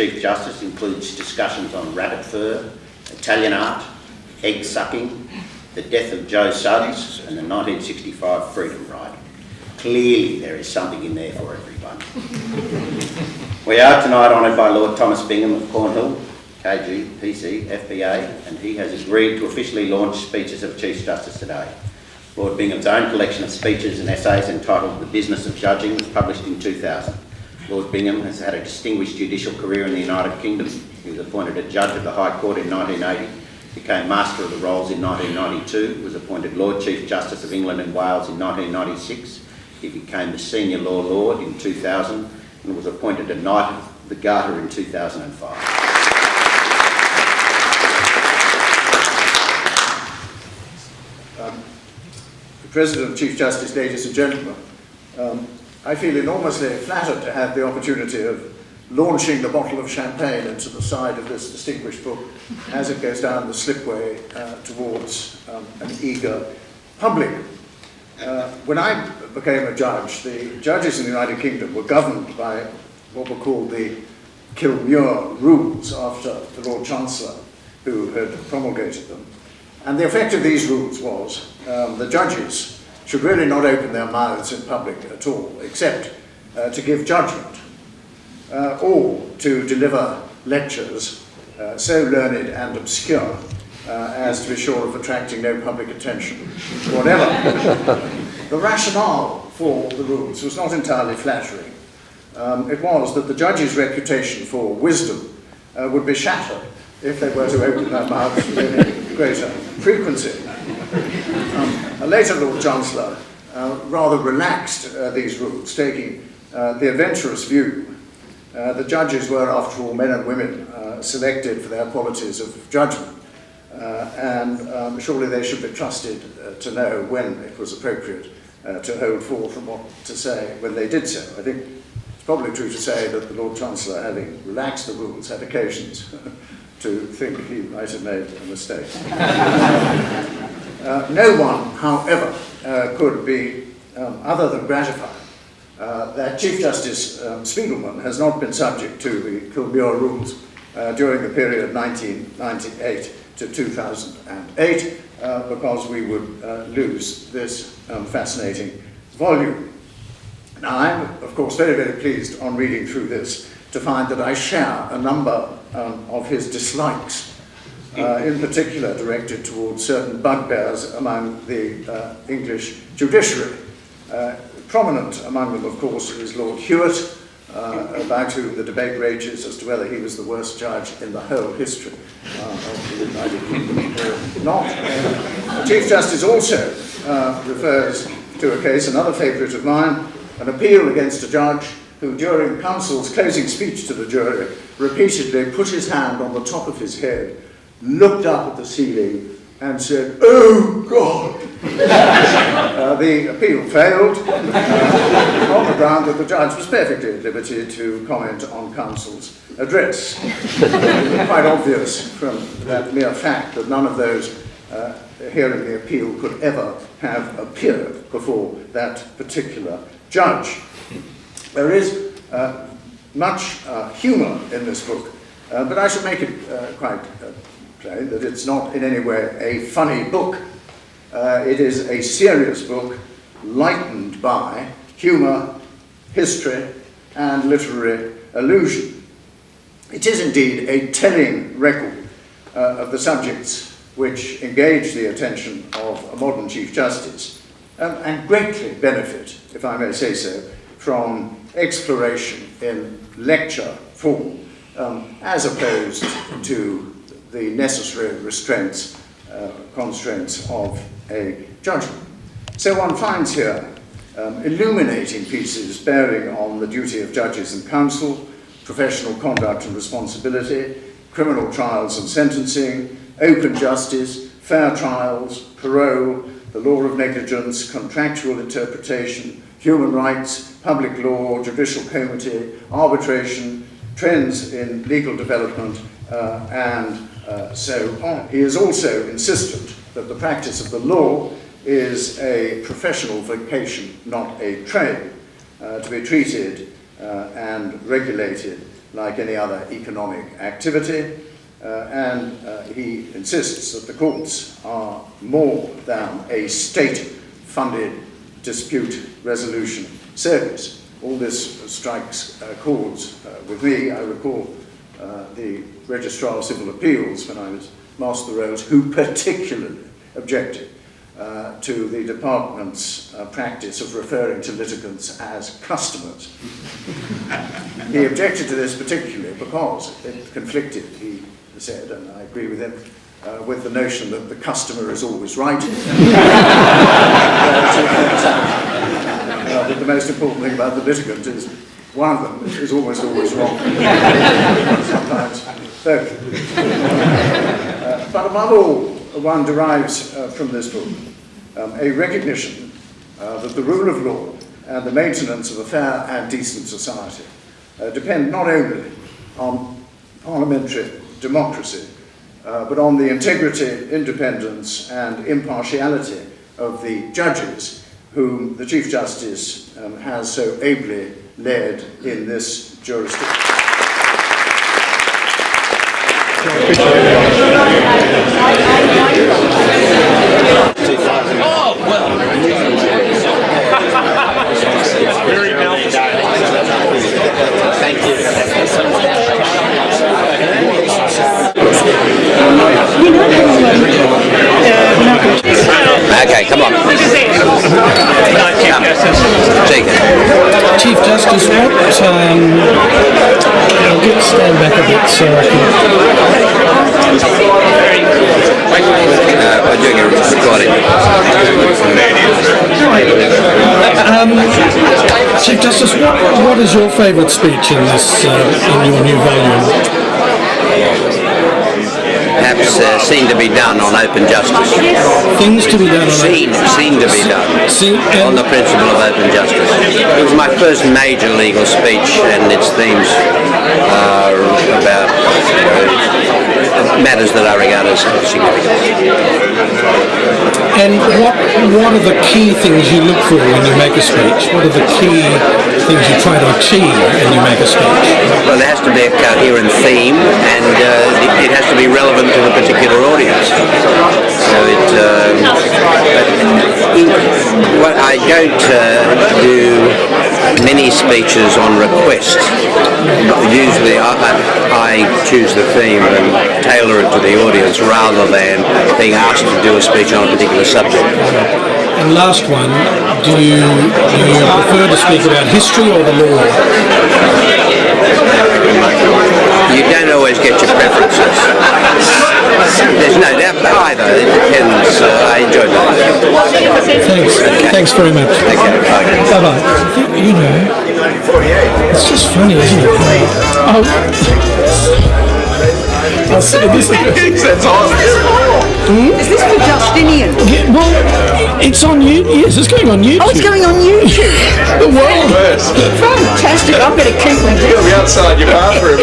Chief Justice includes discussions on rabbit fur, Italian art, egg sucking, the death of Joe Suggs and the 1965 Freedom Ride. Clearly there is something in there for everyone. We are tonight honoured by Lord Thomas Bingham of Cornhill, KG, PC, FBA, and he has agreed to officially launch Speeches of Chief Justice today. Lord Bingham's own collection of speeches and essays entitled The Business of Judging was published in 2000. Lord Bingham has had a distinguished judicial career in the United Kingdom. He was appointed a Judge of the High Court in 1980, became Master of the Rolls in 1992, was appointed Lord Chief Justice of England and Wales in 1996. He became the Senior Law Lord in 2000 and was appointed a Knight of the Garter in 2005. President, Chief Justice, ladies and gentlemen, I feel enormously flattered to have the opportunity of launching the bottle of champagne into the side of this distinguished book as it goes down the slipway towards an eager public. When I became a judge, the judges in the United Kingdom were governed by what were called the Kilmuir rules after the Lord Chancellor who had promulgated them. And the effect of these rules was the judges should really not open their mouths in public at all, except to give judgment, or to deliver lectures so learned and obscure as to be sure of attracting no public attention whatever. The rationale for the rules was not entirely flattering. It was that the judge's reputation for wisdom would be shattered if they were to open their mouths with any greater frequency. A later Lord Chancellor rather relaxed these rules, taking the adventurous view that judges were, after all, men and women selected for their qualities of judgment, and surely they should be trusted to know when it was appropriate to hold forth and what to say when they did so. I think it's probably true to say that the Lord Chancellor, having relaxed the rules, had occasions to think he might have made a mistake. No one, however, could be other than gratified that Chief Justice Spigelman has not been subject to the Kilmuir rules during the period 1998 to 2008, because we would lose this fascinating volume. Now, I'm, of course, very, very pleased on reading through this to find that I share a number of his dislikes, in particular directed towards certain bugbears among the English judiciary. Prominent among them, of course, is Lord Hewitt, about whom the debate rages as to whether he was the worst judge in the whole history of the United Kingdom or not. Chief Justice also refers to a case, another favourite of mine, an appeal against a judge who, during counsel's closing speech to the jury, repeatedly put his hand on the top of his head, looked up at the ceiling, and said, "Oh, God!" The appeal failed on the ground that the judge was perfectly at liberty to comment on counsel's address. Quite obvious from that mere fact that none of those hearing the appeal could ever have appeared before that particular judge. There is much humour in this book, but I should make it quite plain that it's not in any way a funny book. It is a serious book lightened by humour, history, and literary allusion. It is indeed a telling record of the subjects which engage the attention of a modern Chief Justice, and greatly benefit, if I may say so, from exploration in lecture form, as opposed to the necessary constraints of a judgment. So one finds here illuminating pieces bearing on the duty of judges and counsel, professional conduct and responsibility, criminal trials and sentencing, open justice, fair trials, parole, the law of negligence, contractual interpretation, human rights, public law, judicial comity, arbitration, trends in legal development, and so on. He is also insistent that the practice of the law is a professional vocation, not a trade, to be treated and regulated like any other economic activity, and he insists that the courts are more than a state-funded dispute resolution service. All this strikes chords with me. I recall the Registrar of Civil Appeals, when I was Master of the Rolls, who particularly objected to the department's practice of referring to litigants as customers. He objected to this particularly because it conflicted, he said, and I agree with him, with the notion that the customer is always right. That the most important thing about the litigant is one of them is almost always wrong. Sometimes both. But above all, one derives from this book a recognition that the rule of law and the maintenance of a fair and decent society depend not only on parliamentary democracy, but on the integrity, independence, and impartiality of the judges whom the Chief Justice has so ably led in this jurisdiction. Oh, well. Very thank you. Okay, come on. Take it. Chief Justice, what, I'll get stand back a bit so I can... We're doing a recording. Chief Justice, what is your favourite speech in this, in your new volume? Perhaps seen to be done on open justice. Things to be done on Seen to be done on the principle of open justice. It was my first major legal speech, and its themes are about matters that I regard as significant. And what are the key things you look for when you make a speech? What are the key things you try to achieve when you make a speech? Well, there has to be a coherent theme, and it has to be relevant to the particular audience. So what I don't do many speeches on request. Usually I choose the theme and tailor it to the audience rather than being asked to do a speech on a particular subject. And last one, do you prefer to speak about history or the law? You don't always get your preferences. There's no doubt either. It depends. I enjoy both. Thanks. Okay. Thanks very much. Okay. Bye-bye. I think, it's just funny, isn't it? I'll say this again. Is this for Justinian? Yeah, well, it's on YouTube. Yes, it's going on YouTube. Oh, it's going on YouTube. The world. Fantastic. I'm going to keep my... You'll be outside your bathroom.